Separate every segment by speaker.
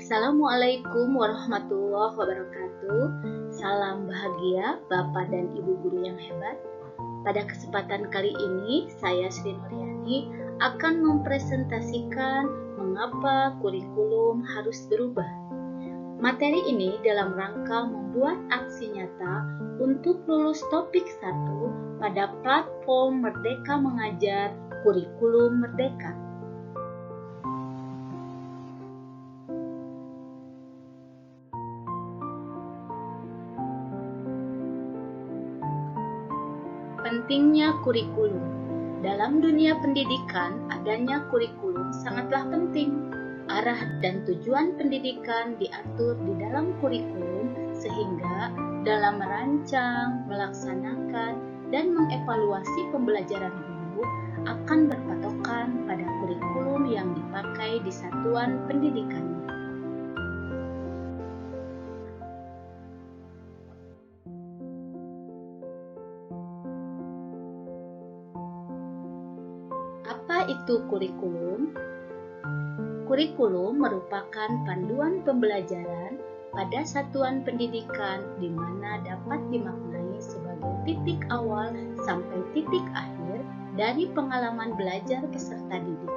Speaker 1: Assalamualaikum warahmatullahi wabarakatuh. Salam bahagia Bapak dan Ibu guru yang hebat. Pada kesempatan kali ini, saya Sri Nuryani akan mempresentasikan mengapa kurikulum harus berubah. Materi ini dalam rangka membuat aksi nyata untuk lulus topik 1 pada platform Merdeka Mengajar Kurikulum Merdeka. Pentingnya kurikulum. Dalam dunia pendidikan, adanya kurikulum sangatlah penting. Arah dan tujuan pendidikan diatur di dalam kurikulum sehingga dalam merancang, melaksanakan, dan mengevaluasi pembelajaran guru akan berpatokan pada kurikulum yang dipakai di satuan pendidikannya. Apa itu kurikulum? Kurikulum merupakan panduan pembelajaran pada satuan pendidikan di mana dapat dimaknai sebagai titik awal sampai titik akhir dari pengalaman belajar peserta didik.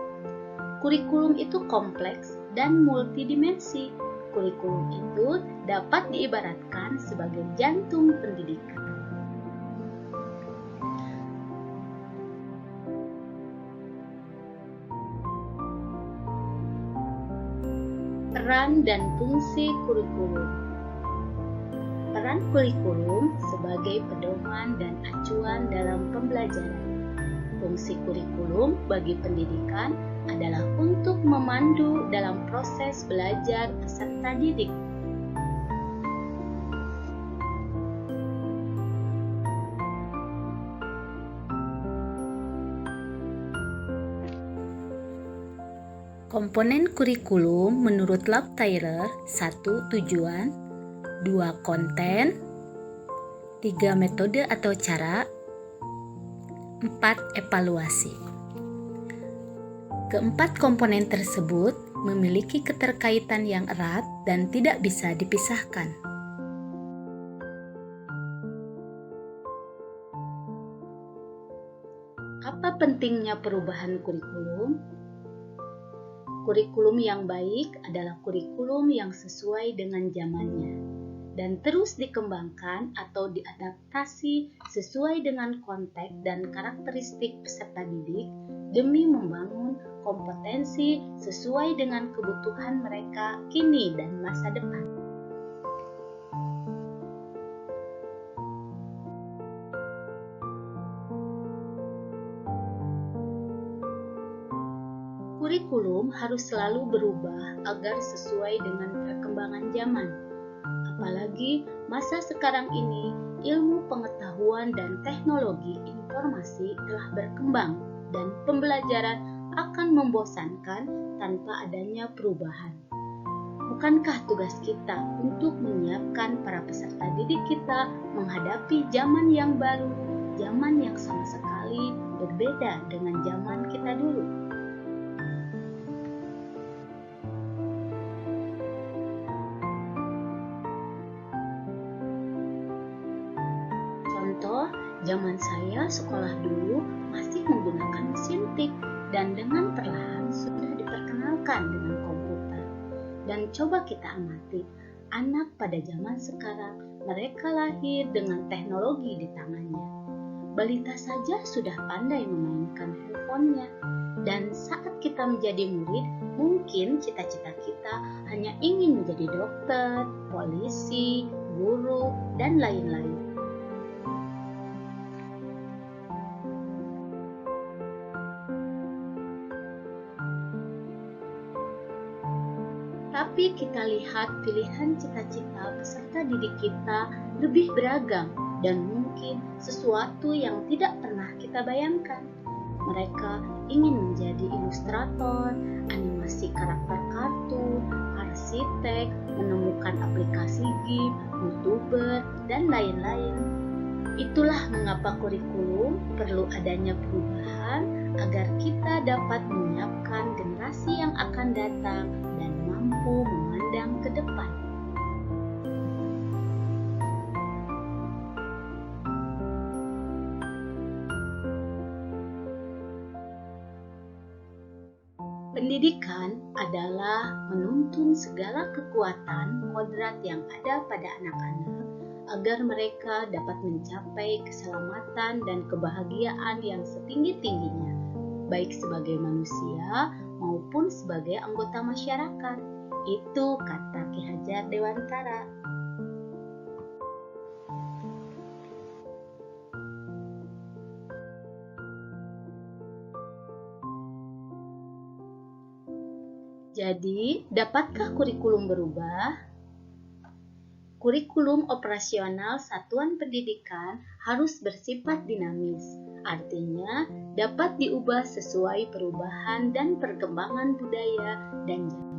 Speaker 1: Kurikulum itu kompleks dan multidimensi. Kurikulum itu dapat diibaratkan sebagai jantung pendidikan. Peran dan fungsi kurikulum. Peran kurikulum sebagai pedoman dan acuan dalam pembelajaran. Fungsi kurikulum bagi pendidikan adalah untuk memandu dalam proses belajar peserta didik. Komponen kurikulum menurut Lab Tyler: 1. Tujuan, 2. Konten, 3. Metode atau cara, 4. Evaluasi. Keempat komponen tersebut memiliki keterkaitan yang erat dan tidak bisa dipisahkan. Apa pentingnya perubahan kurikulum? Kurikulum yang baik adalah kurikulum yang sesuai dengan zamannya dan terus dikembangkan atau diadaptasi sesuai dengan konteks dan karakteristik peserta didik demi membangun kompetensi sesuai dengan kebutuhan mereka kini dan masa depan. Kurikulum harus selalu berubah agar sesuai dengan perkembangan zaman. Apalagi masa sekarang ini, ilmu pengetahuan dan teknologi informasi telah berkembang dan pembelajaran akan membosankan tanpa adanya perubahan. Bukankah tugas kita untuk menyiapkan para peserta didik kita menghadapi zaman yang baru, zaman yang sama sekali berbeda dengan zaman kita dulu? Contoh, zaman saya sekolah dulu masih menggunakan mesin tik dan dengan perlahan sudah diperkenalkan dengan komputer. Dan coba kita amati, anak pada zaman sekarang mereka lahir dengan teknologi di tangannya. Balita saja sudah pandai memainkan handphonenya. Dan saat kita menjadi murid, mungkin cita-cita kita hanya ingin menjadi dokter, polisi, guru, dan lain-lain. Tapi kita lihat pilihan cita-cita peserta didik kita lebih beragam dan mungkin sesuatu yang tidak pernah kita bayangkan. Mereka ingin menjadi ilustrator, animasi karakter kartun, arsitek, menemukan aplikasi game, YouTuber, dan lain-lain. Itulah mengapa kurikulum perlu adanya perubahan agar kita dapat menyiapkan generasi yang akan datang dan mampu memandang ke depan. Pendidikan adalah menuntun segala kekuatan kodrat yang ada pada anak-anak agar mereka dapat mencapai keselamatan dan kebahagiaan yang setinggi-tingginya, baik sebagai manusia maupun sebagai anggota masyarakat. Itu kata Ki Hajar Dewantara. Jadi, dapatkah kurikulum berubah? Kurikulum operasional satuan pendidikan harus bersifat dinamis, artinya dapat diubah sesuai perubahan dan perkembangan budaya dan zaman.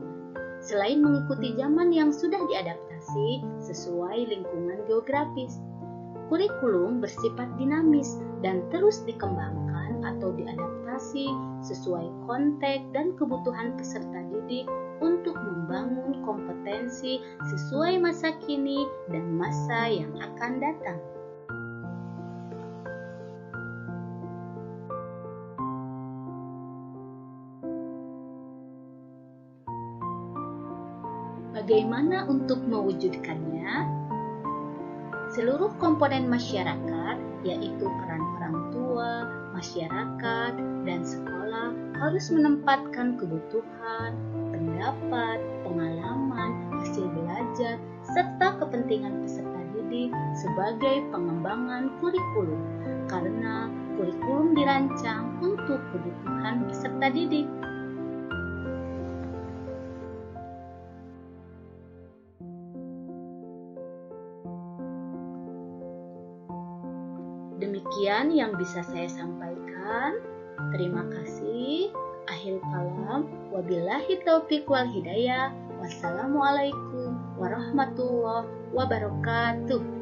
Speaker 1: Selain mengikuti zaman yang sudah diadaptasi sesuai lingkungan geografis, kurikulum bersifat dinamis dan terus dikembangkan atau diadaptasi sesuai konteks dan kebutuhan peserta didik untuk membangun kompetensi sesuai masa kini dan masa yang akan datang. Bagaimana untuk mewujudkannya? Seluruh komponen masyarakat, yaitu peran orang tua, masyarakat, dan sekolah harus menempatkan kebutuhan, pendapat, pengalaman, hasil belajar, serta kepentingan peserta didik sebagai pengembangan kurikulum, karena kurikulum dirancang untuk kebutuhan peserta didik. Demikian yang bisa saya sampaikan. Terima kasih. Akhir kalam. Wabillahi taufiq wal hidayah. Wassalamualaikum warahmatullahi wabarakatuh.